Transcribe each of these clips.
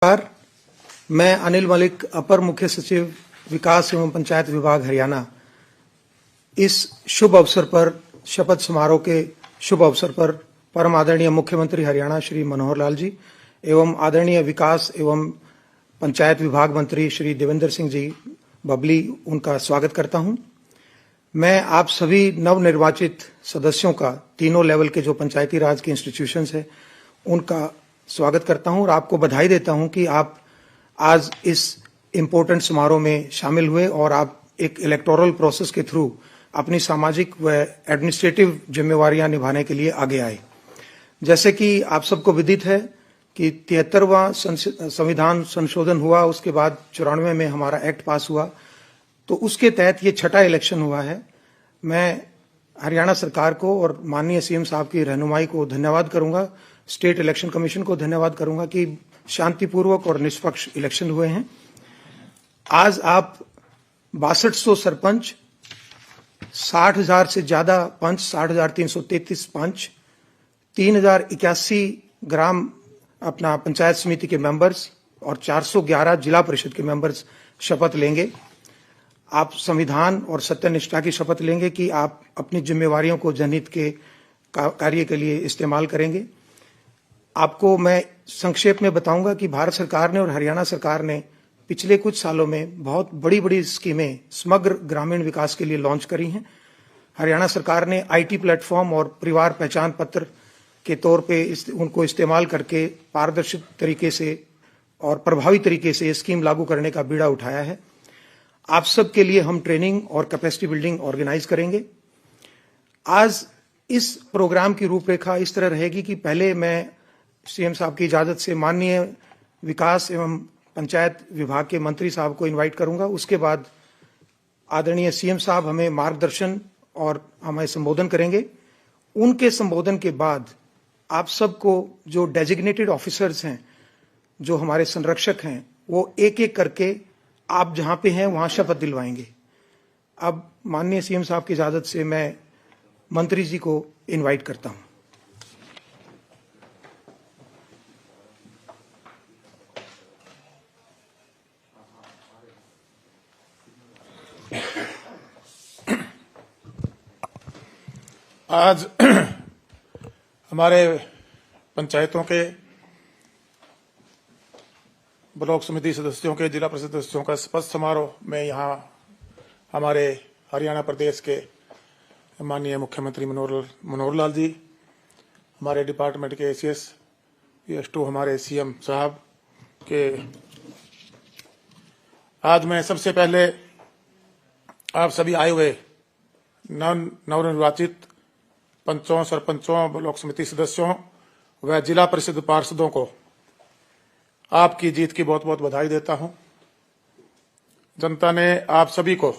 नमस्कार, मैं अनिल मलिक, अपर मुख्य सचिव विकास एवं पंचायत विभाग हरियाणा। इस शुभ अवसर पर, शपथ समारोह के शुभ अवसर पर परम आदरणीय मुख्यमंत्री हरियाणा श्री मनोहर लाल जी एवं आदरणीय विकास एवं पंचायत विभाग मंत्री श्री देवेंद्र सिंह जी बबली, उनका स्वागत करता हूं। मैं आप सभी नवनिर्वाचित सदस्यों का, तीनों लेवल के जो पंचायती राज के इंस्टीट्यूशंस हैं, उनका स्वागत करता हूं और आपको बधाई देता हूं कि आप आज इस इम्पोर्टेंट समारोह में शामिल हुए और आप एक इलेक्टोरल प्रोसेस के थ्रू अपनी सामाजिक व एडमिनिस्ट्रेटिव जिम्मेवारियां निभाने के लिए आगे आए। जैसे कि आप सबको विदित है कि 73वां संविधान संशोधन हुआ, उसके बाद 94 में हमारा एक्ट पास हुआ, तो उसके तहत ये छठा इलेक्शन हुआ है। मैं हरियाणा सरकार को और माननीय सीएम साहब की रहनुमाई को धन्यवाद करूंगा, स्टेट इलेक्शन कमीशन को धन्यवाद करूंगा कि शांतिपूर्वक और निष्पक्ष इलेक्शन हुए हैं। आज आप 6200 सरपंच, 60,000 से ज्यादा पंच, 60,333 पंच, 3,081 ग्राम अपना पंचायत समिति के मेंबर्स और 411 जिला परिषद के मेंबर्स शपथ लेंगे। आप संविधान और सत्यनिष्ठा की शपथ लेंगे कि आप अपनी जिम्मेवारियों को जनहित के कार्य के लिए इस्तेमाल करेंगे। आपको मैं संक्षेप में बताऊंगा कि भारत सरकार ने और हरियाणा सरकार ने पिछले कुछ सालों में बहुत बड़ी बड़ी स्कीमें समग्र ग्रामीण विकास के लिए लॉन्च करी हैं। हरियाणा सरकार ने आईटी प्लेटफॉर्म और परिवार पहचान पत्र के तौर पे उनको इस्तेमाल करके पारदर्शी तरीके से और प्रभावी तरीके से ये स्कीम लागू करने का बीड़ा उठाया है। आप सब के लिए हम ट्रेनिंग और कैपेसिटी बिल्डिंग ऑर्गेनाइज करेंगे। आज इस प्रोग्राम की रूपरेखा इस तरह रहेगी कि पहले मैं सीएम साहब की इजाजत से माननीय विकास एवं पंचायत विभाग के मंत्री साहब को इनवाइट करूंगा। उसके बाद आदरणीय सीएम साहब हमें मार्गदर्शन और हमें संबोधन करेंगे। उनके संबोधन के बाद आप सबको जो डेजिग्नेटेड ऑफिसर्स हैं, जो हमारे संरक्षक हैं, वो एक एक करके आप जहां पे हैं वहां शपथ दिलवाएंगे। अब माननीय सीएम साहब की इजाजत से मैं मंत्री जी को इनवाइट करता हूं। आज हमारे पंचायतों के, ब्लॉक समिति सदस्यों के, जिला परिषद सदस्यों का शपथ समारोह में यहाँ हमारे हरियाणा प्रदेश के माननीय मुख्यमंत्री मनोहर लाल जी, हमारे डिपार्टमेंट के एसीएस PS2 हमारे सीएम साहब के, आज मैं सबसे पहले आप सभी आए हुए नवनिर्वाचित पंचों, सरपंचों, ब्लॉक समिति सदस्यों व जिला परिषद पार्षदों को आपकी जीत की बहुत बहुत बधाई देता हूं। जनता ने आप सभी को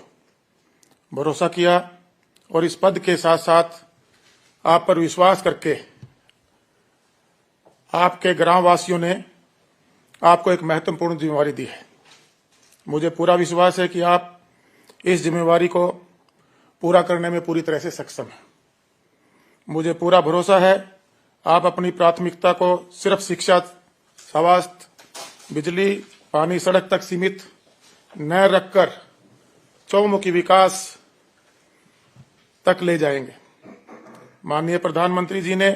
भरोसा किया और इस पद के साथ साथ आप पर विश्वास करके आपके ग्रामवासियों ने आपको एक महत्वपूर्ण जिम्मेवारी दी है। मुझे पूरा विश्वास है कि आप इस जिम्मेवारी को पूरा करने में पूरी तरह से सक्षम हैं। मुझे पूरा भरोसा है आप अपनी प्राथमिकता को सिर्फ शिक्षा, स्वास्थ्य, बिजली, पानी, सड़क तक सीमित न रखकर चौमुखी विकास तक ले जाएंगे। माननीय प्रधानमंत्री जी ने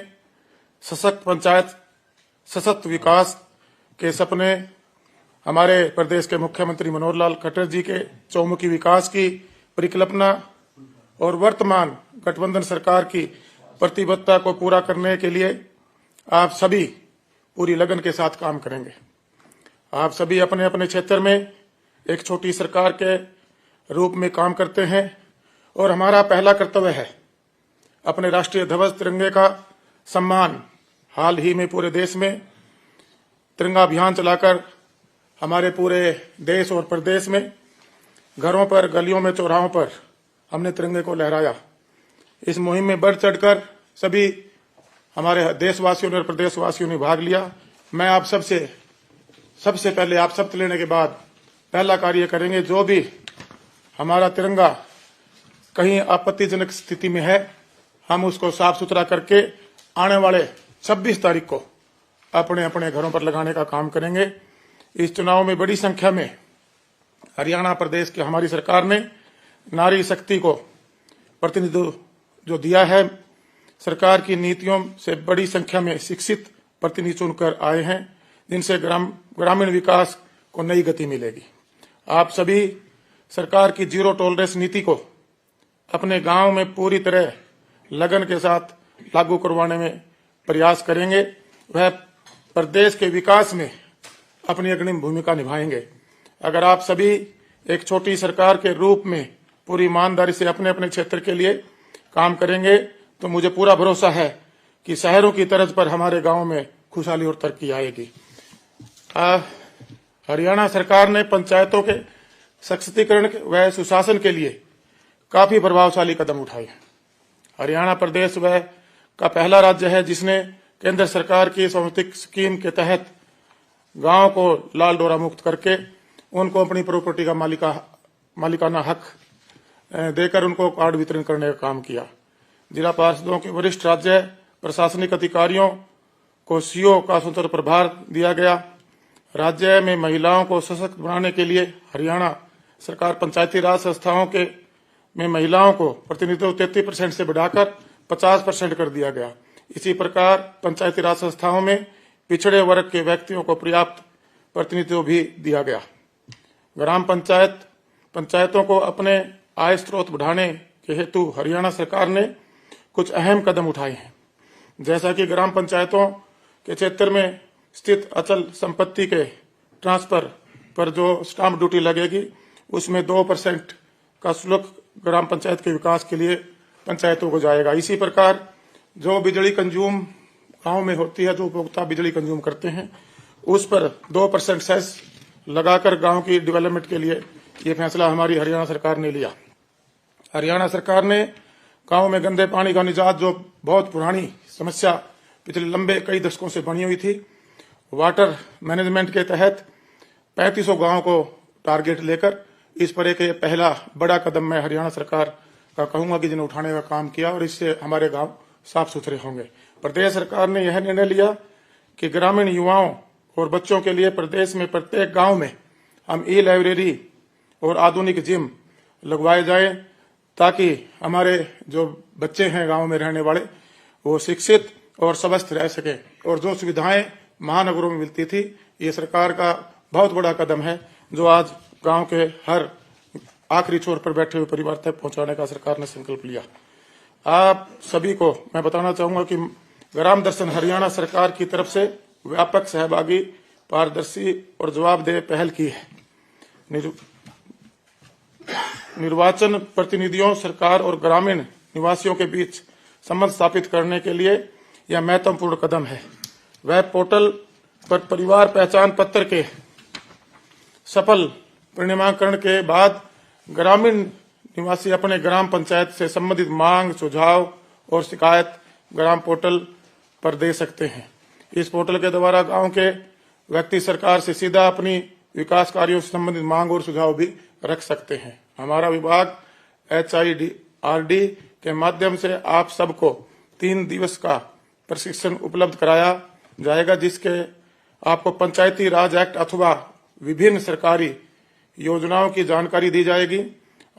सशक्त पंचायत, सशक्त विकास के सपने हमारे प्रदेश के मुख्यमंत्री मनोहर लाल खट्टर जी के चौमुखी विकास की परिकल्पना और वर्तमान गठबंधन सरकार की प्रतिबद्धता को पूरा करने के लिए आप सभी पूरी लगन के साथ काम करेंगे। आप सभी अपने अपने क्षेत्र में एक छोटी सरकार के रूप में काम करते हैं और हमारा पहला कर्तव्य है अपने राष्ट्रीय ध्वज तिरंगे का सम्मान। हाल ही में पूरे देश में तिरंगा अभियान चलाकर हमारे पूरे देश और प्रदेश में घरों पर, गलियों में, चौराहों पर हमने तिरंगे को लहराया। इस मुहिम में बढ़ चढ़कर सभी हमारे देशवासियों ने और प्रदेशवासियों ने भाग लिया। मैं आप सबसे पहले आप शपथ लेने के बाद पहला कार्य करेंगे, जो भी हमारा तिरंगा कहीं आपत्तिजनक स्थिति में है, हम उसको साफ सुथरा करके आने वाले 26 तारीख को अपने अपने घरों पर लगाने का काम करेंगे। इस चुनाव में बड़ी संख्या में हरियाणा प्रदेश की हमारी सरकार ने नारी शक्ति को प्रतिनिधित्व जो दिया है। सरकार की नीतियों से बड़ी संख्या में शिक्षित प्रतिनिधि चुनकर आए हैं, जिनसे ग्रामीण विकास को नई गति मिलेगी। आप सभी सरकार की जीरो टॉलरेंस नीति को अपने गांव में पूरी तरह लगन के साथ लागू करवाने में प्रयास करेंगे। वह प्रदेश के विकास में अपनी अग्रणी भूमिका निभाएंगे। अगर आप सभी एक छोटी सरकार के रूप में पूरी ईमानदारी से अपने अपने क्षेत्र के लिए काम करेंगे तो मुझे पूरा भरोसा है कि शहरों की तर्ज पर हमारे गांव में खुशहाली और तरक्की आएगी। हरियाणा सरकार ने पंचायतों के सशक्तिकरण व सुशासन के लिए काफी प्रभावशाली कदम उठाए। हरियाणा प्रदेश वह का पहला राज्य है जिसने केंद्र सरकार की स्वामित्व स्कीम के तहत गांव को लाल डोरा मुक्त करके उनको अपनी प्रॉपर्टी का मालिकाना हक देकर उनको कार्ड वितरण करने का काम किया। जिला पार्षदों के वरिष्ठ राज्य प्रशासनिक अधिकारियों को सीओ का स्वतंत्र प्रभार दिया गया। राज्य में महिलाओं को सशक्त बनाने के लिए हरियाणा सरकार पंचायती राज संस्थाओं के में महिलाओं को प्रतिनिधित्व 33% से बढ़ाकर 50% कर दिया गया। इसी प्रकार पंचायती राज संस्थाओं में पिछड़े वर्ग के व्यक्तियों को पर्याप्त प्रतिनिधित्व भी दिया गया। ग्राम पंचायतों को अपने आय स्रोत बढ़ाने के हेतु हरियाणा सरकार ने कुछ अहम कदम उठाए हैं। जैसा कि ग्राम पंचायतों के क्षेत्र में स्थित अचल संपत्ति के ट्रांसफर पर जो स्टाम्प ड्यूटी लगेगी उसमें 2% का शुल्क ग्राम पंचायत के विकास के लिए पंचायतों को जाएगा। इसी प्रकार जो बिजली कंज्यूम गांव में होती है, जो उपभोक्ता बिजली कंज्यूम करते हैं, उस पर 2% सेस लगाकर गांव की डेवलपमेंट के लिए ये फैसला हमारी हरियाणा सरकार ने लिया। हरियाणा सरकार ने गांव में गंदे पानी का निजात, जो बहुत पुरानी समस्या पिछले लंबे कई दशकों से बनी हुई थी, वाटर मैनेजमेंट के तहत 3500 गांव को टारगेट लेकर इस पर एक पहला बड़ा कदम मैं हरियाणा सरकार का कहूंगा कि जिन्हें उठाने का काम किया और इससे हमारे गांव साफ सुथरे होंगे। प्रदेश सरकार ने यह निर्णय लिया कि ग्रामीण युवाओं और बच्चों के लिए प्रदेश में प्रत्येक गांव में हम ई लाइब्रेरी और आधुनिक जिम लगवाए जाए, ताकि हमारे जो बच्चे हैं गांव में रहने वाले वो शिक्षित और स्वस्थ रह सके। और जो सुविधाएं महानगरों में मिलती थी, ये सरकार का बहुत बड़ा कदम है जो आज गांव के हर आखिरी छोर पर बैठे हुए परिवार तक पहुंचाने का सरकार ने संकल्प लिया। आप सभी को मैं बताना चाहूंगा कि ग्राम दर्शन हरियाणा सरकार की तरफ से व्यापक, सहभागी, पारदर्शी और जवाबदेह पहल की है। निर्वाचन प्रतिनिधियों, सरकार और ग्रामीण निवासियों के बीच संबंध स्थापित करने के लिए यह महत्वपूर्ण कदम है। वेब पोर्टल पर परिवार पहचान पत्र के सफल परिणामीकरण के बाद ग्रामीण निवासी अपने ग्राम पंचायत से संबंधित मांग, सुझाव और शिकायत ग्राम पोर्टल पर दे सकते हैं। इस पोर्टल के द्वारा गांव के व्यक्ति सरकार से सीधा अपनी विकास कार्यों से संबंधित मांग और सुझाव भी रख सकते हैं। हमारा विभाग HIRD के माध्यम से आप सबको 3 दिवस का प्रशिक्षण उपलब्ध कराया जाएगा, जिसके आपको पंचायती राज एक्ट अथवा विभिन्न सरकारी योजनाओं की जानकारी दी जाएगी।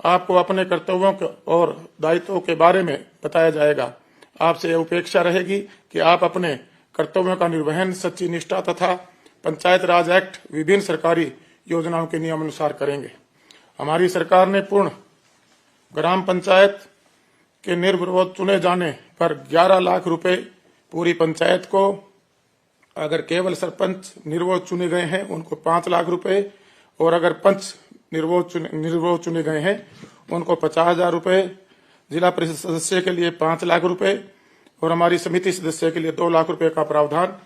आपको अपने कर्तव्यों और दायित्वों के बारे में बताया जाएगा। आपसे यह अपेक्षा रहेगी कि आप अपने कर्तव्यों का निर्वहन सच्ची निष्ठा तथा पंचायत राज एक्ट विभिन्न सरकारी योजनाओं के नियम अनुसार करेंगे। हमारी सरकार ने पूर्ण ग्राम पंचायत के निर्विरोध चुने जाने पर 11 लाख रुपए पूरी पंचायत को, अगर केवल सरपंच निर्विरोध चुने गए हैं उनको 5 लाख रुपए, और अगर पंच निर्विरोध चुने गए हैं उनको 50,000 रुपए, जिला परिषद सदस्य के लिए 5 लाख रुपए और हमारी समिति सदस्य के लिए 2 लाख रुपए का प्रावधान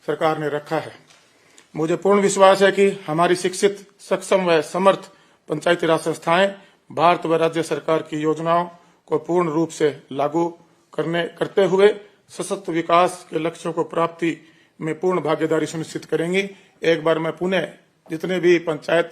सरकार ने रखा है। मुझे पूर्ण विश्वास है कि हमारी शिक्षित, सक्षम व समर्थ पंचायती राज संस्थाएं भारत व राज्य सरकार की योजनाओं को पूर्ण रूप से लागू करते हुए सशक्त विकास के लक्ष्यों को प्राप्ति में पूर्ण भागीदारी सुनिश्चित करेंगी। एक बार मैं पुनः जितने भी पंचायत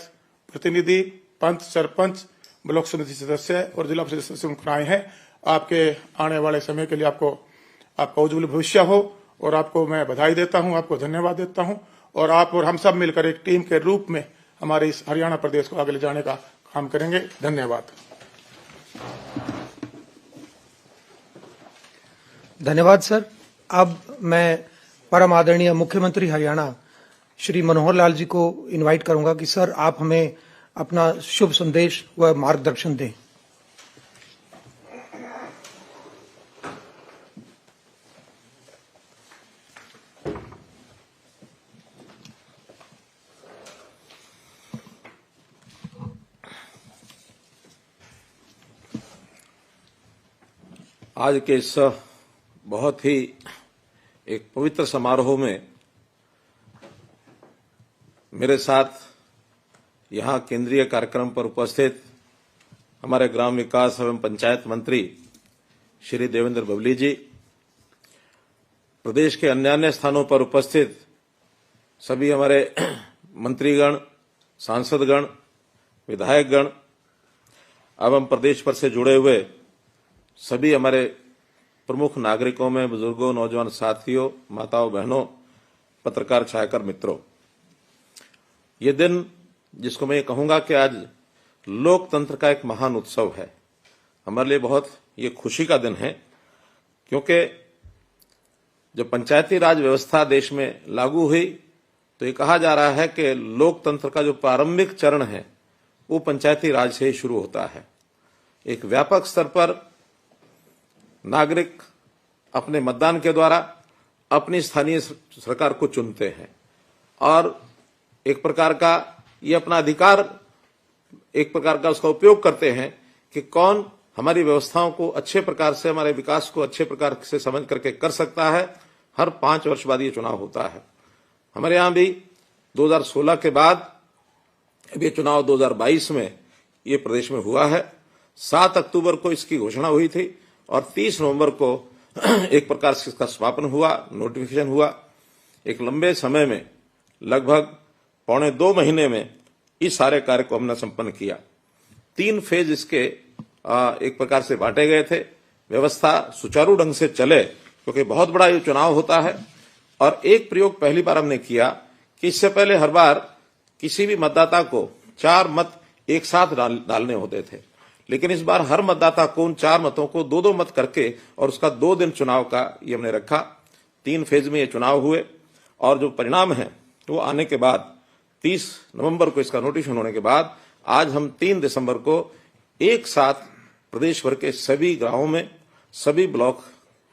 प्रतिनिधि, पंच, सरपंच, ब्लॉक समिति सदस्य और जिला परिषद सदस्य मुखियाएं हैं, आपके आने वाले समय के लिए आपका उज्जवल भविष्य हो और आपको मैं बधाई देता हूं, आपको धन्यवाद देता हूं और आप और हम सब मिलकर एक टीम के रूप में हमारे इस हरियाणा प्रदेश को आगे ले जाने का काम करेंगे। धन्यवाद। धन्यवाद सर। अब मैं परम आदरणीय मुख्यमंत्री हरियाणा श्री मनोहर लाल जी को इनवाइट करूंगा कि सर आप हमें अपना शुभ संदेश व मार्गदर्शन दें। आज के इस बहुत ही एक पवित्र समारोह में मेरे साथ यहाँ केंद्रीय कार्यक्रम पर उपस्थित हमारे ग्राम विकास एवं पंचायत मंत्री श्री देवेंद्र बबली जी, प्रदेश के अन्य स्थानों पर उपस्थित सभी हमारे मंत्रीगण, सांसदगण, विधायकगण एवं प्रदेश पर से जुड़े हुए सभी हमारे प्रमुख नागरिकों में बुजुर्गों, नौजवान साथियों, माताओं, बहनों, पत्रकार, छायाकर मित्रों, ये दिन जिसको मैं ये कहूंगा कि आज लोकतंत्र का एक महान उत्सव है, हमारे लिए बहुत ये खुशी का दिन है, क्योंकि जब पंचायती राज व्यवस्था देश में लागू हुई तो ये कहा जा रहा है कि लोकतंत्र का जो प्रारंभिक चरण है वो पंचायती राज से ही शुरू होता है। एक व्यापक स्तर पर नागरिक अपने मतदान के द्वारा अपनी स्थानीय सरकार को चुनते हैं और एक प्रकार का ये अपना अधिकार, एक प्रकार का उसका उपयोग करते हैं कि कौन हमारी व्यवस्थाओं को अच्छे प्रकार से, हमारे विकास को अच्छे प्रकार से समझ करके कर सकता है। हर 5 वर्ष बाद ये चुनाव होता है। हमारे यहां भी 2016 के बाद अब ये चुनाव 2022 में ये प्रदेश में हुआ है। 7 अक्टूबर को इसकी घोषणा हुई थी और 30 नवंबर को एक प्रकार से इसका समापन हुआ, नोटिफिकेशन हुआ। एक लंबे समय में, लगभग 1.25 महीने में इस सारे कार्य को हमने संपन्न किया। 3 फेज इसके एक प्रकार से बांटे गए थे। व्यवस्था सुचारू ढंग से चले, क्योंकि बहुत बड़ा ये चुनाव होता है। और एक प्रयोग पहली बार हमने किया कि इससे पहले हर बार किसी भी मतदाता को 4 मत एक साथ डालने होते थे, लेकिन इस बार हर मतदाता को उन 4 मतों को 2-2 मत करके और उसका 2 दिन चुनाव का ये हमने रखा। 3 फेज में ये चुनाव हुए और जो परिणाम है वो आने के बाद 30 नवंबर को इसका नोटिफिकेशन होने के बाद आज हम 3 दिसंबर को एक साथ प्रदेश भर के सभी गांवों में, सभी ब्लॉक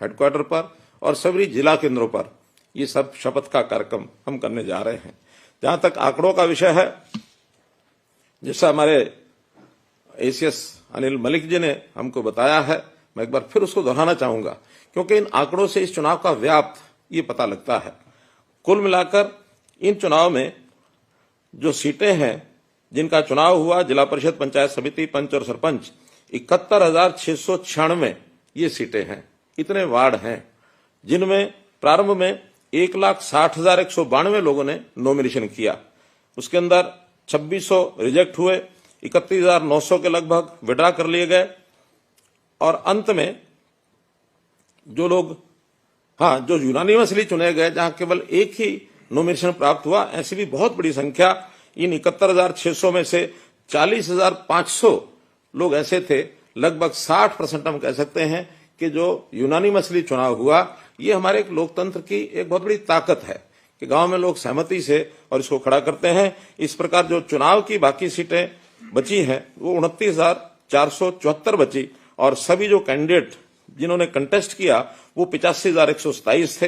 हेडक्वार्टर पर और सभी जिला केंद्रों पर ये सब शपथ का कार्यक्रम हम करने जा रहे हैं। जहां तक आंकड़ों का विषय है, जैसा हमारे एसीएस अनिल मलिक जी ने हमको बताया है, मैं एक बार फिर उसको दोहराना चाहूंगा, क्योंकि इन आंकड़ों से इस चुनाव का व्याप्त ये पता लगता है। कुल मिलाकर इन चुनाव में जो सीटें हैं जिनका चुनाव हुआ, जिला परिषद, पंचायत समिति, पंच और सरपंच, 71,696 ये सीटें हैं। इतने वार्ड हैं जिनमें प्रारंभ में 1,60,192 लोगों ने नॉमिनेशन किया। उसके अंदर 2600 रिजेक्ट हुए, 31,900 के लगभग विड्रा कर लिए गए और अंत में जो लोग जो यूनानिमसली चुने गए, जहां केवल एक ही नॉमिनेशन प्राप्त हुआ, ऐसी भी बहुत बड़ी संख्या इन 71,600 में से 40,500 लोग ऐसे थे, लगभग 60% हम कह सकते हैं कि जो यूनानिमसली चुनाव हुआ। ये हमारे एक लोकतंत्र की एक बहुत बड़ी ताकत है कि गांव में लोग सहमति से और इसको खड़ा करते हैं। इस प्रकार जो चुनाव की बाकी सीटें बची हैं वो 29,474 बची और सभी जो कैंडिडेट जिन्होंने कंटेस्ट किया वो 85,127 थे।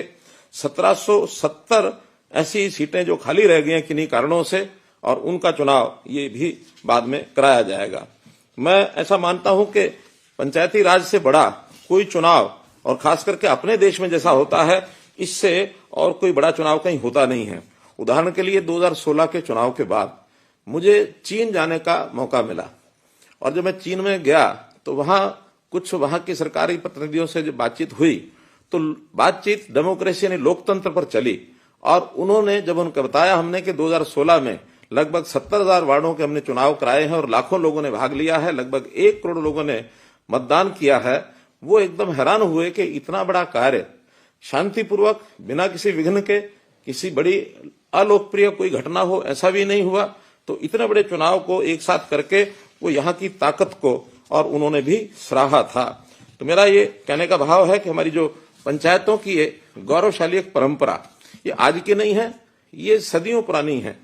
1,770 ऐसी सीटें जो खाली रह गई हैं किन्हीं कारणों से, और उनका चुनाव ये भी बाद में कराया जाएगा। मैं ऐसा मानता हूं कि पंचायती राज से बड़ा कोई चुनाव, और खास करके अपने देश में जैसा होता है, इससे और कोई बड़ा चुनाव कहीं होता नहीं है। उदाहरण के लिए 2016 के चुनाव के बाद मुझे चीन जाने का मौका मिला और जब मैं चीन में गया तो वहां की सरकारी प्रतिनिधियों से जब बातचीत हुई तो बातचीत डेमोक्रेसी यानी लोकतंत्र पर चली। और उन्होंने जब उनको बताया हमने कि 2016 में लगभग 70,000 वार्डों के हमने चुनाव कराए हैं और लाखों लोगों ने भाग लिया है, लगभग 1 करोड़ लोगों ने मतदान किया है, वो एकदम हैरान हुए कि इतना बड़ा कार्य शांतिपूर्वक, बिना किसी विघ्न के, किसी बड़ी अलोकप्रिय कोई घटना हो, ऐसा भी नहीं हुआ। तो इतने बड़े चुनाव को एक साथ करके वो यहाँ की ताकत को और उन्होंने भी सराहा था। तो मेरा ये कहने का भाव है कि हमारी जो पंचायतों की ये गौरवशाली एक परंपरा, ये आज की नहीं है, ये सदियों पुरानी है।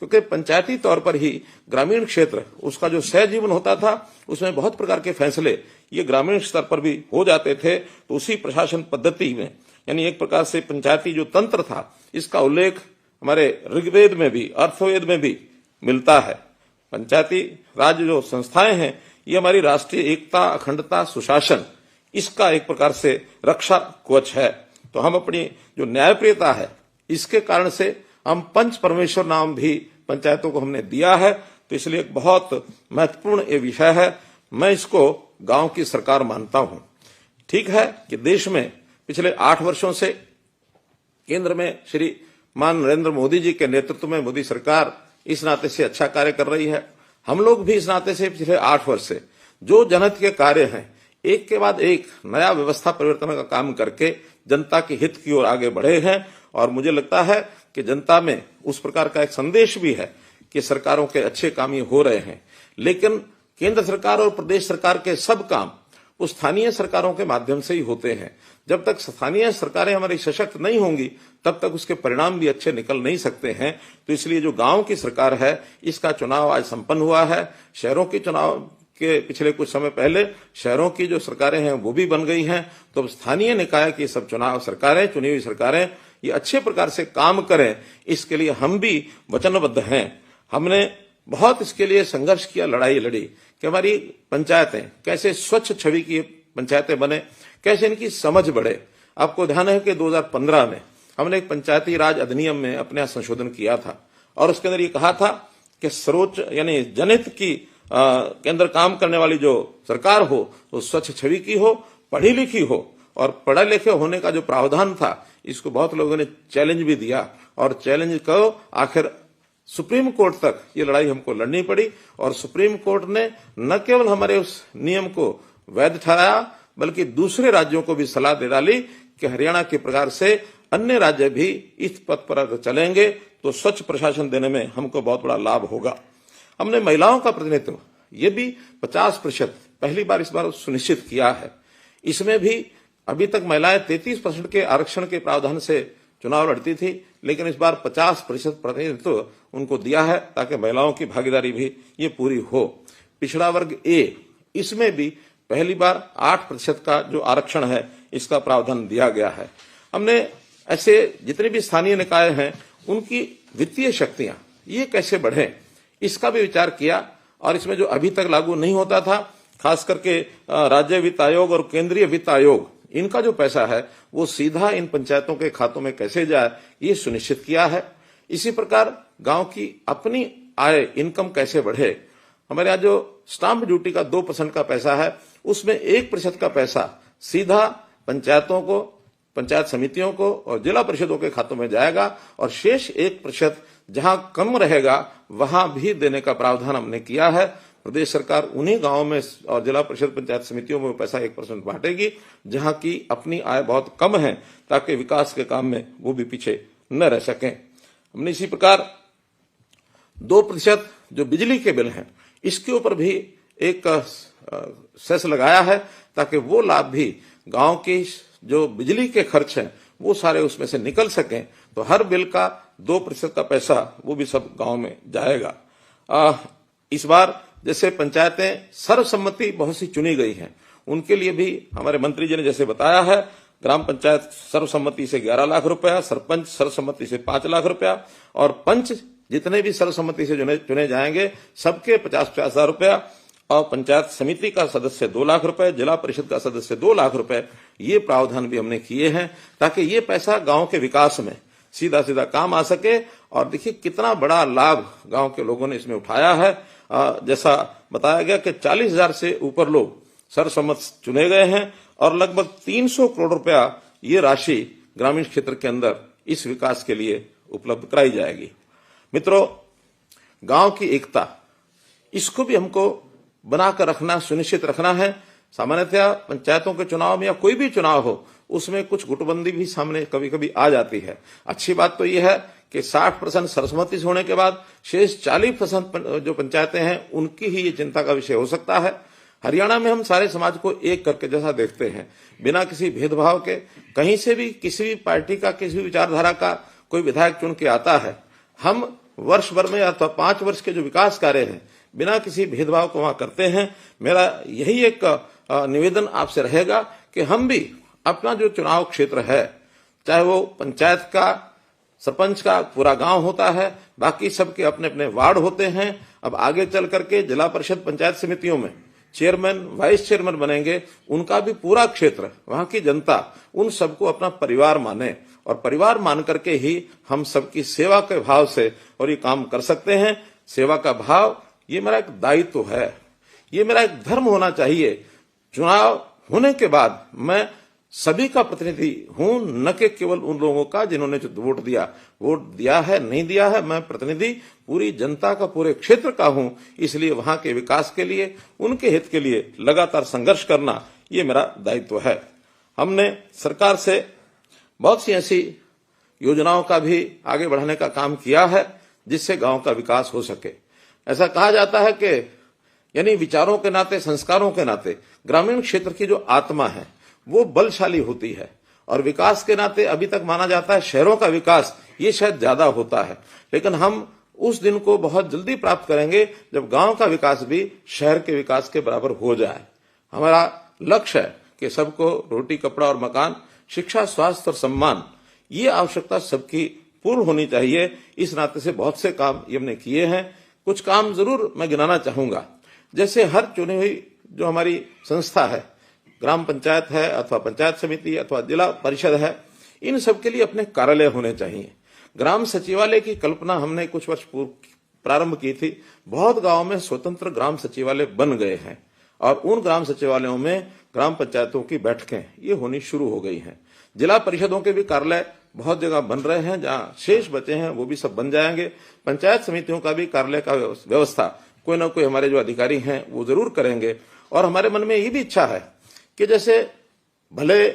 क्योंकि पंचायती तौर पर ही ग्रामीण क्षेत्र, उसका जो सहजीवन होता था, उसमें बहुत प्रकार के फैसले ये ग्रामीण स्तर पर भी हो जाते थे। तो उसी प्रशासन पद्धति में, यानी एक प्रकार से पंचायती जो तंत्र था, इसका उल्लेख हमारे ऋग्वेद में भी, अर्थवेद में भी मिलता है। पंचायती राज जो संस्थाएं हैं, ये हमारी राष्ट्रीय एकता, अखंडता, सुशासन, इसका एक प्रकार से रक्षा कवच है। तो हम अपनी जो न्यायप्रियता है, इसके कारण से हम पंच परमेश्वर नाम भी पंचायतों को हमने दिया है। तो इसलिए एक बहुत महत्वपूर्ण ये विषय है। मैं इसको गांव की सरकार मानता हूं। ठीक है कि देश में पिछले 8 वर्षों से केंद्र में श्रीमान नरेंद्र मोदी जी के नेतृत्व में मोदी सरकार इस नाते से अच्छा कार्य कर रही है। हम लोग भी इस नाते से पिछले 8 वर्ष से जो जनहित के कार्य हैं, एक के बाद एक नया व्यवस्था परिवर्तन का काम करके जनता के हित की ओर आगे बढ़े हैं। और मुझे लगता है कि जनता में उस प्रकार का एक संदेश भी है कि सरकारों के अच्छे काम ये हो रहे हैं। लेकिन केंद्र सरकार और प्रदेश सरकार के सब काम वो स्थानीय सरकारों के माध्यम से ही होते हैं। जब तक स्थानीय सरकारें हमारी सशक्त नहीं होंगी, तब तक उसके परिणाम भी अच्छे निकल नहीं सकते हैं। तो इसलिए जो गांव की सरकार है, इसका चुनाव आज संपन्न हुआ है। शहरों के चुनाव के पिछले कुछ समय पहले शहरों की जो सरकारें हैं वो भी बन गई हैं। तो स्थानीय निकाय की सब चुनाव सरकारें, चुनी हुई सरकारें, ये अच्छे प्रकार से काम करें, इसके लिए हम भी वचनबद्ध हैं। हमने बहुत इसके लिए संघर्ष किया, लड़ाई लड़ी कि हमारी पंचायतें कैसे स्वच्छ छवि की पंचायतें बने, कैसे इनकी समझ बढ़े। आपको ध्यान है कि 2015 में हमने एक पंचायती राज अधिनियम में अपने यहाँ संशोधन किया था और उसके अंदर ये कहा था कि सर्वोच्च यानी जनहित की के अंदर काम करने वाली जो सरकार हो वो स्वच्छ छवि की हो, पढ़ी लिखी हो। और पढ़े लिखे होने का जो प्रावधान था, इसको बहुत लोगों ने चैलेंज भी दिया और चैलेंज को आखिर सुप्रीम कोर्ट तक ये लड़ाई हमको लड़नी पड़ी। और सुप्रीम कोर्ट ने न केवल हमारे उस नियम को वैध ठहराया, बल्कि दूसरे राज्यों को भी सलाह दे डाली कि हरियाणा के प्रकार से अन्य राज्य भी इस पथ पर अगर चलेंगे तो स्वच्छ प्रशासन देने में हमको बहुत बड़ा लाभ होगा। हमने महिलाओं का प्रतिनिधित्व ये भी 50% पहली बार इस बार सुनिश्चित किया है। इसमें भी अभी तक महिलाएं 33% के आरक्षण के प्रावधान से चुनाव लड़ती थी, लेकिन इस बार 50% प्रतिनिधित्व उनको दिया है ताकि महिलाओं की भागीदारी भी ये पूरी हो। पिछड़ा वर्ग ए, इसमें भी पहली बार 8% का जो आरक्षण है, इसका प्रावधान दिया गया है। हमने ऐसे जितने भी स्थानीय निकाय हैं, उनकी वित्तीय शक्तियां ये कैसे बढ़े, इसका भी विचार किया। और इसमें जो अभी तक लागू नहीं होता था, खास करके राज्य वित्त आयोग और केंद्रीय वित्त आयोग, इनका जो पैसा है वो सीधा इन पंचायतों के खातों में कैसे जाए, ये सुनिश्चित किया है। इसी प्रकार गांव की अपनी आय, इनकम कैसे बढ़े। हमारे यहाँ जो स्टाम्प ड्यूटी का 2% का पैसा है, उसमें 1% का पैसा सीधा पंचायतों को, पंचायत समितियों को और जिला परिषदों के खातों में जाएगा और शेष 1% जहां कम रहेगा वहां भी देने का प्रावधान हमने किया है। प्रदेश सरकार उन्हीं गांवों में और जिला परिषद पंचायत समितियों में पैसा 1% बांटेगी जहां की अपनी आय बहुत कम है, ताकि विकास के काम में वो भी पीछे न रह सकें। हमने इसी प्रकार 2% जो बिजली के बिल हैं, इसके ऊपर भी एक सेस लगाया है ताकि वो लाभ भी गांव की जो बिजली के खर्च हैं वो सारे उसमें से निकल सकें। तो हर बिल का 2% का पैसा वो भी सब गांव में जाएगा। इस बार जैसे पंचायतें सर्वसम्मति बहुत सी चुनी गई हैं, उनके लिए भी हमारे मंत्री जी ने जैसे बताया है, ग्राम पंचायत सर्वसम्मति से 11 लाख रुपया, सरपंच सर्वसम्मति से 5 लाख रुपया और पंच जितने भी सर्वसम्मति से चुने जाएंगे सबके 50-50 हजार रुपया और पंचायत समिति का सदस्य 2 लाख रुपए, जिला परिषद का सदस्य 2 लाख रुपए, ये प्रावधान भी हमने किए हैं ताकि ये पैसा गांव के विकास में सीधा सीधा काम आ सके। और देखिए कितना बड़ा लाभ गांव के लोगों ने इसमें उठाया है। जैसा बताया गया कि 40,000 से ऊपर लोग सर्वसम्मत चुने गए हैं और लगभग 300 करोड़ रुपया ये राशि ग्रामीण क्षेत्र के अंदर इस विकास के लिए उपलब्ध कराई जाएगी। मित्रों, गांव की एकता, इसको भी हमको बनाकर रखना, सुनिश्चित रखना है। सामान्यतः पंचायतों के चुनाव में या कोई भी चुनाव हो, उसमें कुछ गुटबंदी भी सामने कभी कभी आ जाती है। अच्छी बात तो यह है कि 60% सर्वसम्मति से होने के बाद शेष 40% जो पंचायतें हैं उनकी ही ये चिंता का विषय हो सकता है। हरियाणा में हम सारे समाज को एक करके जैसा देखते हैं, बिना किसी भेदभाव के, कहीं से भी किसी भी पार्टी का, किसी भी विचारधारा का कोई विधायक चुन के आता है, हम वर्ष भर में अथवा 5 वर्ष के जो विकास कार्य हैं बिना किसी भेदभाव को वहां करते हैं। मेरा यही एक निवेदन आपसे रहेगा कि हम भी अपना जो चुनाव क्षेत्र है, चाहे वो पंचायत का, सरपंच का पूरा गांव होता है, बाकी सबके अपने अपने वार्ड होते हैं। अब आगे चल करके जिला परिषद पंचायत समितियों में चेयरमैन, वाइस चेयरमैन बनेंगे, उनका भी पूरा क्षेत्र, वहां की जनता उन सबको अपना परिवार माने और परिवार मान करके ही हम सबकी सेवा के भाव से और ये काम कर सकते हैं। सेवा का भाव ये मेरा एक दायित्व है, ये मेरा एक धर्म होना चाहिए। चुनाव होने के बाद मैं सभी का प्रतिनिधि हूं, न कि केवल उन लोगों का जिन्होंने जो वोट दिया है, नहीं दिया है। मैं प्रतिनिधि पूरी जनता का, पूरे क्षेत्र का हूं। इसलिए वहां के विकास के लिए, उनके हित के लिए लगातार संघर्ष करना ये मेरा दायित्व है। हमने सरकार से बहुत सी ऐसी योजनाओं का भी आगे बढ़ाने का काम किया है जिससे गांव का विकास हो सके। ऐसा कहा जाता है कि यानी विचारों के नाते, संस्कारों के नाते ग्रामीण क्षेत्र की जो आत्मा है वो बलशाली होती है और विकास के नाते अभी तक माना जाता है शहरों का विकास ये शायद ज्यादा होता है, लेकिन हम उस दिन को बहुत जल्दी प्राप्त करेंगे जब गांव का विकास भी शहर के विकास के बराबर हो जाए। हमारा लक्ष्य है कि सबको रोटी, कपड़ा और मकान, शिक्षा, स्वास्थ्य और सम्मान, ये आवश्यकता सबकी पूर्ण होनी चाहिए। इस नाते से बहुत से काम ये हमने किए हैं। कुछ काम जरूर मैं गिनाना चाहूंगा, जैसे हर चुनी हुई जो हमारी संस्था है, ग्राम पंचायत है अथवा पंचायत समिति अथवा जिला परिषद है, इन सब के लिए अपने कार्यालय होने चाहिए। ग्राम सचिवालय की कल्पना हमने कुछ वर्ष पूर्व प्रारंभ की थी। बहुत गांवों में स्वतंत्र ग्राम सचिवालय बन गए हैं और उन ग्राम सचिवालयों में ग्राम पंचायतों की बैठकें ये होनी शुरू हो गई हैं। जिला परिषदों के भी कार्यालय बहुत जगह बन रहे हैं, जहां शेष बचे हैं वो भी सब बन जाएंगे। पंचायत समितियों का भी कार्यालय का व्यवस्था कोई ना कोई हमारे जो अधिकारी हैं वो जरूर करेंगे। और हमारे मन में ये भी इच्छा है कि जैसे भले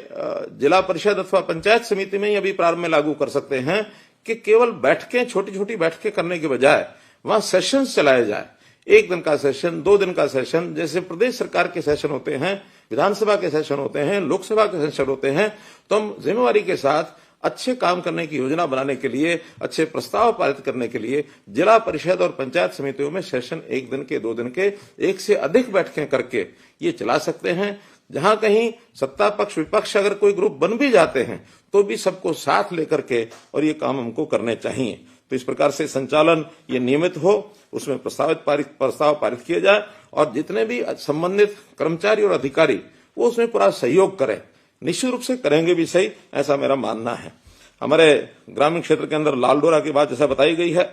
जिला परिषद अथवा पंचायत समिति में ही अभी प्रारंभ में लागू कर सकते हैं कि केवल बैठकें, छोटी छोटी बैठकें करने के बजाय वहां सेशंस चलाए जाए। 1 दिन का सेशन, 2 दिन का सेशन, जैसे प्रदेश सरकार के सेशन होते हैं, विधानसभा के सेशन होते हैं, लोकसभा के सेशन होते हैं, तो हम जिम्मेवारी के साथ अच्छे काम करने की योजना बनाने के लिए, अच्छे प्रस्ताव पारित करने के लिए जिला परिषद और पंचायत समितियों में सेशन 1 दिन के, 2 दिन के, 1 से अधिक बैठकें करके ये चला सकते हैं। जहां कहीं सत्ता पक्ष विपक्ष अगर कोई ग्रुप बन भी जाते हैं तो भी सबको साथ लेकर के और ये काम हमको करने चाहिए। तो इस प्रकार से संचालन ये नियमित हो, उसमें प्रस्ताव पारित किए जाए और जितने भी संबंधित कर्मचारी और अधिकारी वो उसमें पूरा सहयोग करें। निश्चित रूप से करेंगे भी सही, ऐसा मेरा मानना है। हमारे ग्रामीण क्षेत्र के अंदर लाल डोरा की बात जैसा बताई गई है,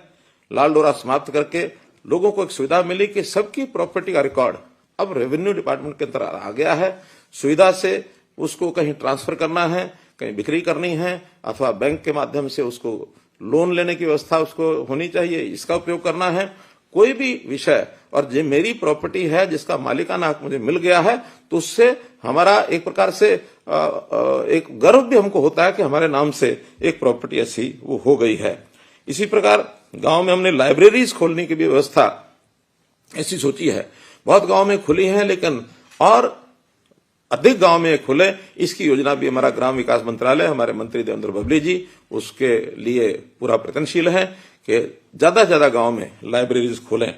लाल डोरा समाप्त करके लोगों को एक सुविधा मिली कि सबकी प्रॉपर्टी का रिकॉर्ड अब रेवेन्यू डिपार्टमेंट के अंदर आ गया है। सुविधा से उसको कहीं ट्रांसफर करना है, कहीं बिक्री करनी है अथवा बैंक के माध्यम से उसको लोन लेने की व्यवस्था उसको होनी चाहिए, इसका उपयोग करना है। कोई भी विषय और जो मेरी प्रॉपर्टी है जिसका मालिकाना हक मुझे मिल गया है तो उससे हमारा एक प्रकार से एक गर्व भी हमको होता है कि हमारे नाम से एक प्रॉपर्टी ऐसी वो हो गई है। इसी प्रकार गांव में हमने लाइब्रेरीज खोलने की भी व्यवस्था ऐसी सोची है। बहुत गांव में खुली है लेकिन और अधिक गांव में खुले, इसकी योजना भी हमारा ग्राम विकास मंत्रालय, हमारे मंत्री देवेंद्र भवली जी उसके लिए पूरा प्रयत्नशील है कि ज्यादा से ज्यादा गांव में लाइब्रेरीज खोलें।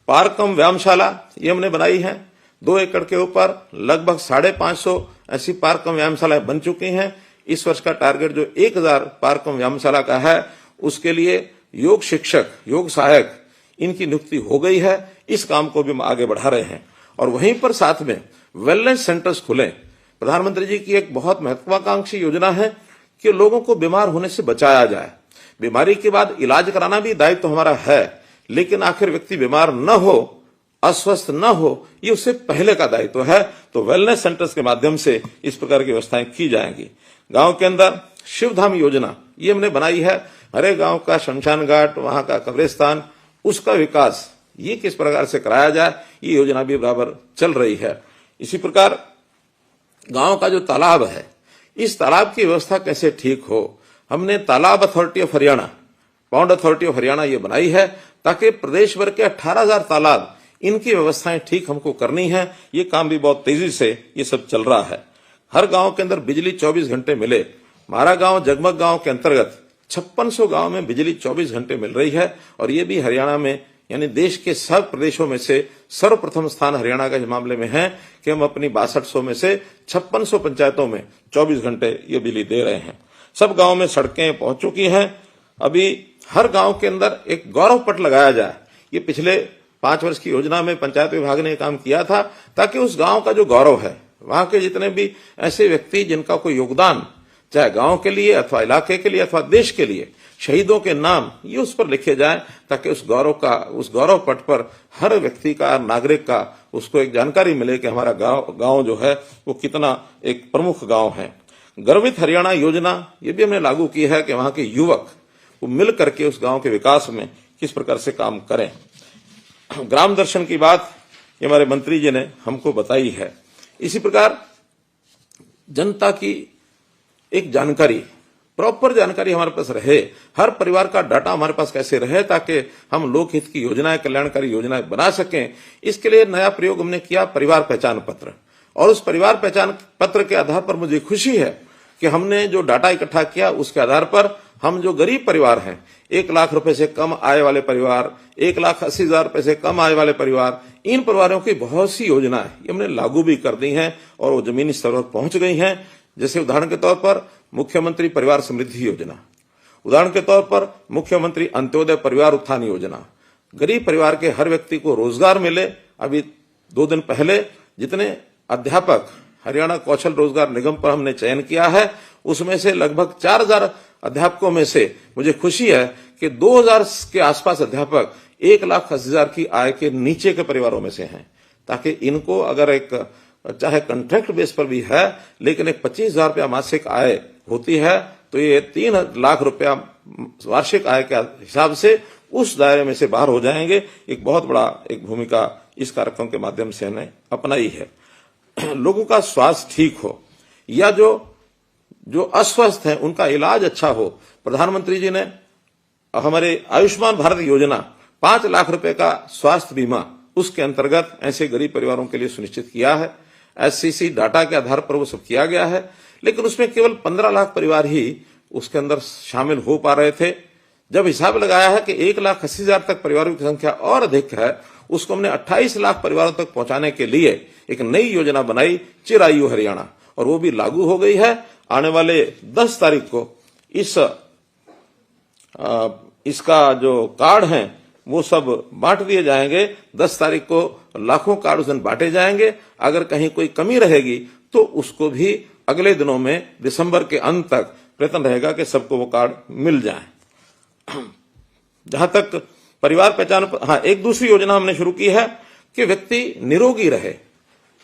पार्क कम व्यायामशाला ये हमने बनाई है। 2 एकड़ के ऊपर लगभग 550 ऐसी पार्क कम व्यायामशालाएं बन चुकी हैं। इस वर्ष का टारगेट जो 1000 पार्क कम व्यायामशाला का है उसके लिए योग शिक्षक, योग सहायक इनकी नियुक्ति हो गई है। इस काम को भी हम आगे बढ़ा रहे हैं और वहीं पर साथ में वेलनेस सेंटर्स खुले। प्रधानमंत्री जी की एक बहुत महत्वाकांक्षी योजना है कि लोगों को बीमार होने से बचाया जाए। बीमारी के बाद इलाज कराना भी दायित्व तो हमारा है, लेकिन आखिर व्यक्ति बीमार न हो, अस्वस्थ न हो, ये उससे पहले का दायित्व है। तो वेलनेस सेंटर्स के माध्यम से इस प्रकार की व्यवस्थाएं की जाएंगी। गांव के अंदर शिवधाम योजना ये हमने बनाई है। हरे गांव का शमशान घाट, वहां का कब्रिस्तान, उसका विकास ये किस प्रकार से कराया जाए, ये योजना भी बराबर चल रही है। इसी प्रकार गांव का जो तालाब है इस तालाब की व्यवस्था कैसे ठीक हो। हमने तालाब authority of Haryana, pond authority of Haryana ये बनाई है ताकि प्रदेश भर के 18,000 तालाब, इनकी व्यवस्थाएं ठीक हमको करनी है। ये काम भी बहुत तेजी से ये सब चल रहा है। हर गांव के अंदर बिजली 24 घंटे मिले। हमारा गांव जगमग गांव के अंतर्गत 5600 गांव में बिजली 24 घंटे मिल रही है और ये भी हरियाणा में यानी देश के सब प्रदेशों में से सर्वप्रथम स्थान हरियाणा का इस मामले में है कि हम अपनी 6200 में से 5600 पंचायतों में 24 घंटे ये बिजली दे रहे हैं। सब गांव में सड़कें पहुंच चुकी हैं। अभी हर गांव के अंदर एक गौरव पट लगाया जाए। ये पिछले 5 वर्ष की योजना में पंचायत विभाग ने काम किया था ताकि उस गांव का जो गौरव है, वहां के जितने भी ऐसे व्यक्ति जिनका कोई योगदान चाहे गांव के लिए अथवा इलाके के लिए अथवा देश के लिए, शहीदों के नाम ये उस पर लिखे जाए ताकि उस गौरव पट पर हर व्यक्ति का, नागरिक का उसको एक जानकारी मिले कि हमारा गांव जो है वो कितना एक प्रमुख गांव है। गर्वित हरियाणा योजना ये भी हमने लागू की है कि वहां के युवक वो मिल करके उस गांव के विकास में किस प्रकार से काम करें। ग्राम दर्शन की बात ये हमारे मंत्री जी ने हमको बताई है। इसी प्रकार जनता की एक जानकारी, प्रॉपर जानकारी हमारे पास रहे, हर परिवार का डाटा हमारे पास कैसे रहे ताकि हम लोकहित की योजनाएं, कल्याणकारी योजनाएं बना सकें। इसके लिए नया प्रयोग हमने किया, परिवार पहचान पत्र। और उस परिवार पहचान पत्र के आधार पर मुझे खुशी है कि हमने जो डाटा इकट्ठा किया उसके आधार पर हम जो गरीब परिवार हैं, 1 लाख रुपए से कम आय वाले परिवार, 1,80,000 रुपए से कम आय वाले परिवार, इन परिवारों की बहुत सी योजनाएं ये हमने लागू भी कर दी हैं और वो जमीनी स्तर पर पहुंच गई हैं। जैसे उदाहरण के तौर पर मुख्यमंत्री परिवार समृद्धि योजना, उदाहरण के तौर पर मुख्यमंत्री अंत्योदय परिवार उत्थान योजना, गरीब परिवार के हर व्यक्ति को रोजगार मिले। अभी 2 दिन पहले जितने अध्यापक हरियाणा कौशल रोजगार निगम पर हमने चयन किया है, उसमें से लगभग 4,000 अध्यापकों में से मुझे खुशी है कि 2,000 के आसपास अध्यापक 1,80,000 की आय के नीचे के परिवारों में से हैं, ताकि इनको अगर एक चाहे कॉन्ट्रैक्ट बेस पर भी है लेकिन एक 25,000 रुपया मासिक आय होती है तो ये 3 लाख रुपया वार्षिक आय के हिसाब से उस दायरे में से बाहर हो जाएंगे। एक बहुत बड़ा एक भूमिका इस कार्यक्रम के माध्यम से हमने अपनाई है। लोगों का स्वास्थ्य ठीक हो या जो अस्वस्थ हैं उनका इलाज अच्छा हो। प्रधानमंत्री जी ने हमारे आयुष्मान भारत योजना 5 लाख रुपए का स्वास्थ्य बीमा उसके अंतर्गत ऐसे गरीब परिवारों के लिए सुनिश्चित किया है। एससीसी डाटा के आधार पर वो सब किया गया है, लेकिन उसमें केवल 15 लाख परिवार ही उसके अंदर शामिल हो पा रहे थे। जब हिसाब लगाया है कि 1,80,000 तक परिवारों की संख्या और अधिक है, उसको हमने 28 लाख परिवारों तक पहुंचाने के लिए एक नई योजना बनाई, चिरायु हरियाणा, और वो भी लागू हो गई है। आने वाले 10 तारीख को इसका जो कार्ड है वो सब बांट दिए जाएंगे। 10 तारीख को लाखों कार्ड उस दिन बांटे जाएंगे। अगर कहीं कोई कमी रहेगी तो उसको भी अगले दिनों में दिसंबर के अंत तक प्रयत्न रहेगा कि सबको वो कार्ड मिल जाए। जहां तक परिवार पहचान, एक दूसरी योजना हमने शुरू की है कि व्यक्ति निरोगी रहे,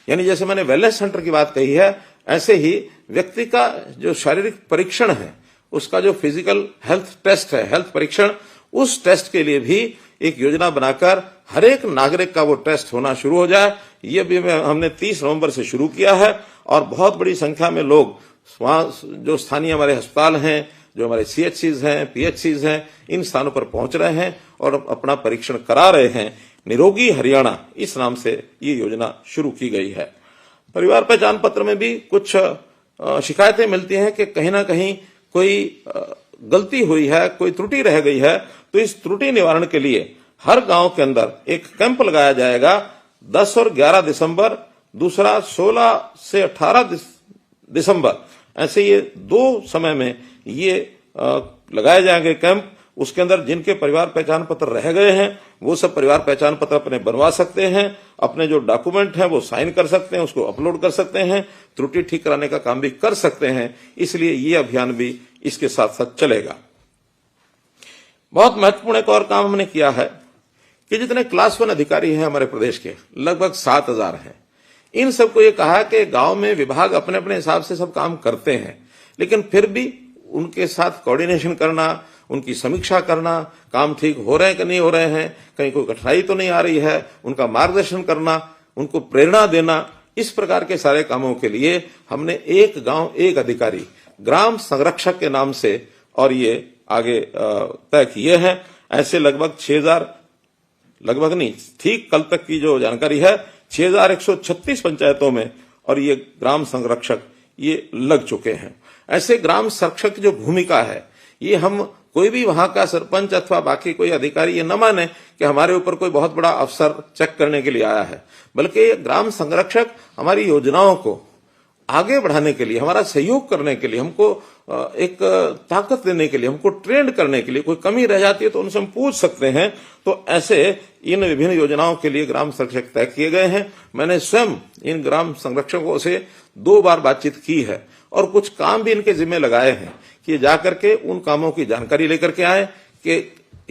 यानी जैसे मैंने वेलनेस सेंटर की बात कही है, ऐसे ही व्यक्ति का जो शारीरिक परीक्षण है, उसका जो फिजिकल हेल्थ टेस्ट है, हेल्थ परीक्षण, उस टेस्ट के लिए भी एक योजना बनाकर हर एक नागरिक का वो टेस्ट होना शुरू हो जाए। ये भी हमने 30 नवंबर से शुरू किया है और बहुत बड़ी संख्या में लोग वहां जो स्थानीय हमारे अस्पताल हैं, जो हमारे सीएचसीज हैं, पीएचसीज हैं, इन स्थानों पर पहुंच रहे हैं और अपना परीक्षण करा रहे हैं। निरोगी हरियाणा इस नाम से ये योजना शुरू की गई है। परिवार पहचान पत्र में भी कुछ शिकायतें मिलती हैं कि कहीं ना कहीं कोई गलती हुई है, कोई त्रुटि रह गई है, तो इस त्रुटि निवारण के लिए हर गांव के अंदर एक कैंप लगाया जाएगा 10 और 11 दिसंबर, दूसरा 16 से 18 दिसंबर, ऐसे ये 2 समय में ये लगाए जाएंगे कैंप। उसके अंदर जिनके परिवार पहचान पत्र रह गए हैं वो सब परिवार पहचान पत्र अपने बनवा सकते हैं, अपने जो डॉक्यूमेंट हैं वो साइन कर सकते हैं, उसको अपलोड कर सकते हैं, त्रुटि ठीक कराने का काम भी कर सकते हैं। इसलिए ये अभियान भी इसके साथ साथ चलेगा। बहुत महत्वपूर्ण एक और काम हमने किया है कि जितने क्लास 1 अधिकारी हैं हमारे प्रदेश के, लगभग 7,000 हैं, इन सबको ये कहा कि गांव में विभाग अपने अपने हिसाब से सब काम करते हैं, लेकिन फिर भी उनके साथ कोऑर्डिनेशन करना, उनकी समीक्षा करना, काम ठीक हो रहे हैं कि नहीं हो रहे हैं, कहीं कोई कठिनाई तो नहीं आ रही है, उनका मार्गदर्शन करना, उनको प्रेरणा देना, इस प्रकार के सारे कामों के लिए हमने एक गांव एक अधिकारी ग्राम संरक्षक के नाम से और ये आगे तय किए हैं। ऐसे लगभग 6000 लगभग नहीं, ठीक कल तक की जो जानकारी है 6136 पंचायतों में और ये ग्राम संरक्षक ये लग चुके हैं। ऐसे ग्राम संरक्षक की जो भूमिका है, ये हम कोई भी वहां का सरपंच अथवा बाकी कोई अधिकारी ये न माने कि हमारे ऊपर कोई बहुत बड़ा अफसर चेक करने के लिए आया है, बल्कि ग्राम संरक्षक हमारी योजनाओं को आगे बढ़ाने के लिए, हमारा सहयोग करने के लिए, हमको एक ताकत देने के लिए, हमको ट्रेंड करने के लिए, कोई कमी रह जाती है तो उनसे हम पूछ सकते हैं। तो ऐसे इन विभिन्न योजनाओं के लिए ग्राम संरक्षक तय किए गए हैं। मैंने स्वयं इन ग्राम संरक्षकों से 2 बार बातचीत की है और कुछ काम भी इनके जिम्मे लगाए हैं कि जाकर के उन कामों की जानकारी लेकर के आए कि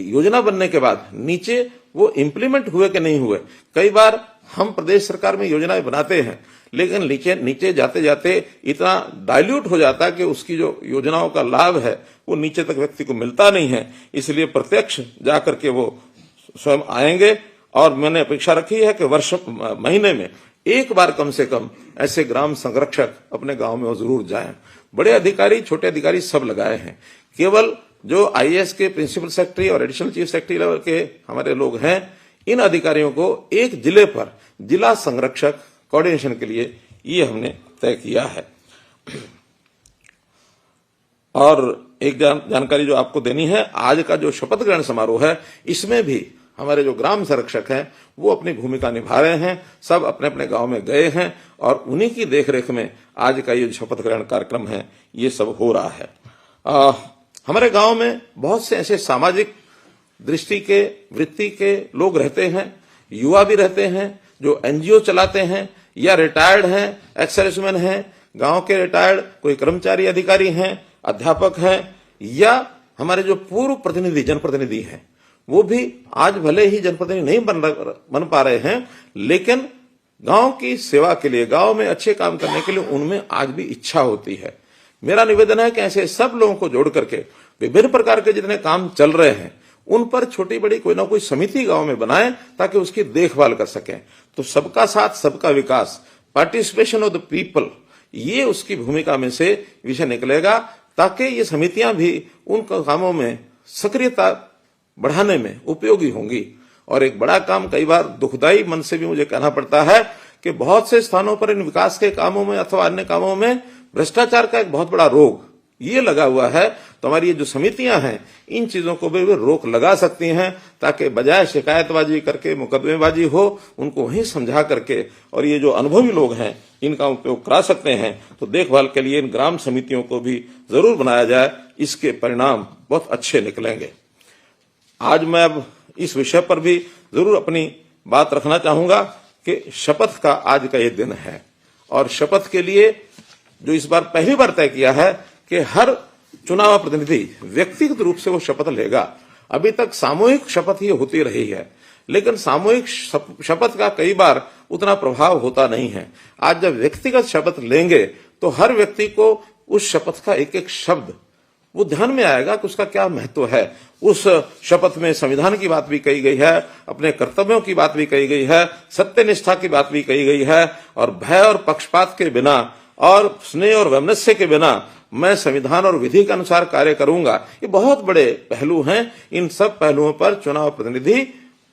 योजना बनने के बाद नीचे वो इम्प्लीमेंट हुए कि नहीं हुए। कई बार हम प्रदेश सरकार में योजनाएं बनाते हैं, लेकिन नीचे जाते जाते इतना डाइल्यूट हो जाता है कि उसकी जो योजनाओं का लाभ है वो नीचे तक व्यक्ति को मिलता नहीं है। इसलिए प्रत्यक्ष जाकर के वो स्वयं आएंगे और मैंने अपेक्षा रखी है कि महीने में एक बार कम से कम ऐसे ग्राम संरक्षक अपने गांव में वो जरूर जाएं। बड़े अधिकारी, छोटे अधिकारी सब लगाए हैं। केवल जो आईएएस के प्रिंसिपल सेक्रेटरी और एडिशनल चीफ सेक्रेटरी लेवल के हमारे लोग हैं, इन अधिकारियों को एक जिले पर जिला संरक्षक कोऑर्डिनेशन के लिए ये हमने तय किया है। और एक जानकारी जो आपको देनी है, आज का जो शपथ ग्रहण समारोह है, इसमें भी हमारे जो ग्राम संरक्षक हैं वो अपनी भूमिका निभा रहे हैं। सब अपने अपने गांव में गए हैं और उन्हीं की देखरेख में आज का ये शपथ ग्रहण कार्यक्रम है ये सब हो रहा है। हमारे गांव में बहुत से ऐसे सामाजिक दृष्टि के, वृत्ति के लोग रहते हैं, युवा भी रहते हैं जो एनजीओ चलाते हैं या रिटायर्ड हैं, एक्स सर्विसमैन हैं, गांव के रिटायर्ड कोई कर्मचारी अधिकारी हैं, अध्यापक हैं, या हमारे जो पूर्व प्रतिनिधि जनप्रतिनिधि हैं, वो भी आज भले ही जनप्रतिनिधि नहीं बन पा रहे हैं, लेकिन गांव की सेवा के लिए, गांव में अच्छे काम करने के लिए उनमें आज भी इच्छा होती है। मेरा निवेदन है कि ऐसे सब लोगों को जोड़ करके विभिन्न प्रकार के जितने काम चल रहे हैं उन पर छोटी बड़ी कोई ना कोई समिति गांव में बनाएं ताकि उसकी देखभाल कर सकें। तो सबका साथ सबका विकास, पार्टिसिपेशन ऑफ द पीपल, ये उसकी भूमिका में से विषय निकलेगा ताकि ये समितियां भी उन कामों में सक्रियता बढ़ाने में उपयोगी होंगी। और एक बड़ा काम, कई बार दुखदाई मन से भी मुझे कहना पड़ता है कि बहुत से स्थानों पर इन विकास के कामों में अथवा अन्य कामों में भ्रष्टाचार का एक बहुत बड़ा रोग ये लगा हुआ है। तो हमारी ये जो समितियां हैं इन चीजों को भी रोक लगा सकती हैं ताकि बजाय शिकायतबाजी करके मुकदमेबाजी हो, उनको वहीं समझा करके, और ये जो अनुभवी लोग हैं इनका उपयोग करा सकते हैं। तो देखभाल के लिए इन ग्राम समितियों को भी जरूर बनाया जाए, इसके परिणाम बहुत अच्छे निकलेंगे। आज मैं अब इस विषय पर भी जरूर अपनी बात रखना चाहूंगा कि शपथ का आज का ये दिन है और शपथ के लिए जो इस बार पहली बार तय किया है कि हर चुनाव प्रतिनिधि व्यक्तिगत रूप से वो शपथ लेगा। अभी तक सामूहिक शपथ ही होती रही है, लेकिन सामूहिक शपथ का कई बार उतना प्रभाव होता नहीं है। आज जब व्यक्तिगत शपथ लेंगे तो हर व्यक्ति को उस शपथ का एक एक शब्द वो ध्यान में आएगा कि उसका क्या महत्व है। उस शपथ में संविधान की बात भी कही गई है, अपने कर्तव्यों की बात भी कही गई है, सत्यनिष्ठा की बात भी कही गई है, और भय और पक्षपात के बिना और स्नेह और वैमनस्य के बिना मैं संविधान और विधि के अनुसार कार्य करूंगा। ये बहुत बड़े पहलू हैं। इन सब पहलुओं पर चुनाव प्रतिनिधि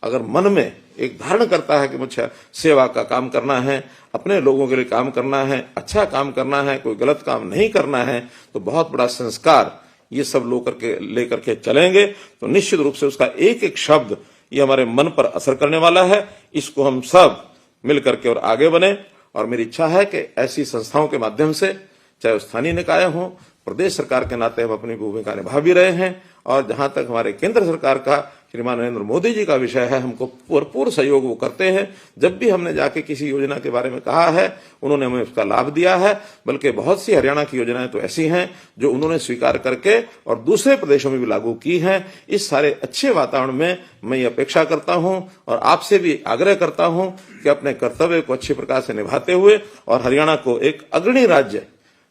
अगर मन में एक धारण करता है कि मुझे सेवा का काम करना है, अपने लोगों के लिए काम करना है, अच्छा काम करना है, कोई गलत काम नहीं करना है, तो बहुत बड़ा संस्कार ये सब लोग लेकर के चलेंगे तो निश्चित रूप से उसका एक एक शब्द ये हमारे मन पर असर करने वाला है। इसको हम सब मिल करके और आगे बने। और मेरी इच्छा है कि ऐसी संस्थाओं के माध्यम से, चाहे स्थानीय निकाय हो, प्रदेश सरकार के नाते हम अपनी भूमिका निभा भी रहे हैं, और जहां तक हमारे केंद्र सरकार का, श्रीमान नरेंद्र मोदी जी का विषय है, हमको भरपूर सहयोग वो करते हैं। जब भी हमने जाके किसी योजना के बारे में कहा है उन्होंने हमें उसका लाभ दिया है। बल्कि बहुत सी हरियाणा की योजनाएं तो ऐसी हैं जो उन्होंने स्वीकार करके और दूसरे प्रदेशों में भी लागू की हैं। इस सारे अच्छे वातावरण में मैं ये अपेक्षा करता हूं और आपसे भी आग्रह करता हूं कि अपने कर्तव्य को अच्छे प्रकार से निभाते हुए और हरियाणा को एक अग्रणी राज्य,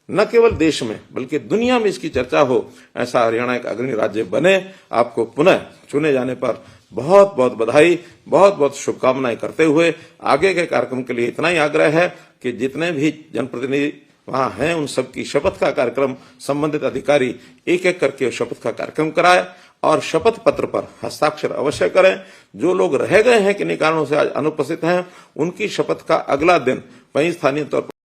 न केवल देश में बल्कि दुनिया में इसकी चर्चा हो, ऐसा हरियाणा एक अग्रणी राज्य बने। आपको पुनः चुने जाने पर बहुत बहुत बधाई, बहुत बहुत शुभकामनाएं करते हुए आगे के कार्यक्रम के लिए इतना ही आग्रह है कि जितने भी जनप्रतिनिधि वहां हैं उन सबकी शपथ का कार्यक्रम संबंधित अधिकारी एक एक करके शपथ का कार्यक्रम कराए और शपथ पत्र पर हस्ताक्षर अवश्य करें। जो लोग रह गए हैं किन्हीं कारणों से आज अनुपस्थित हैं उनकी शपथ का अगला दिन वहीं स्थानीय तौर पर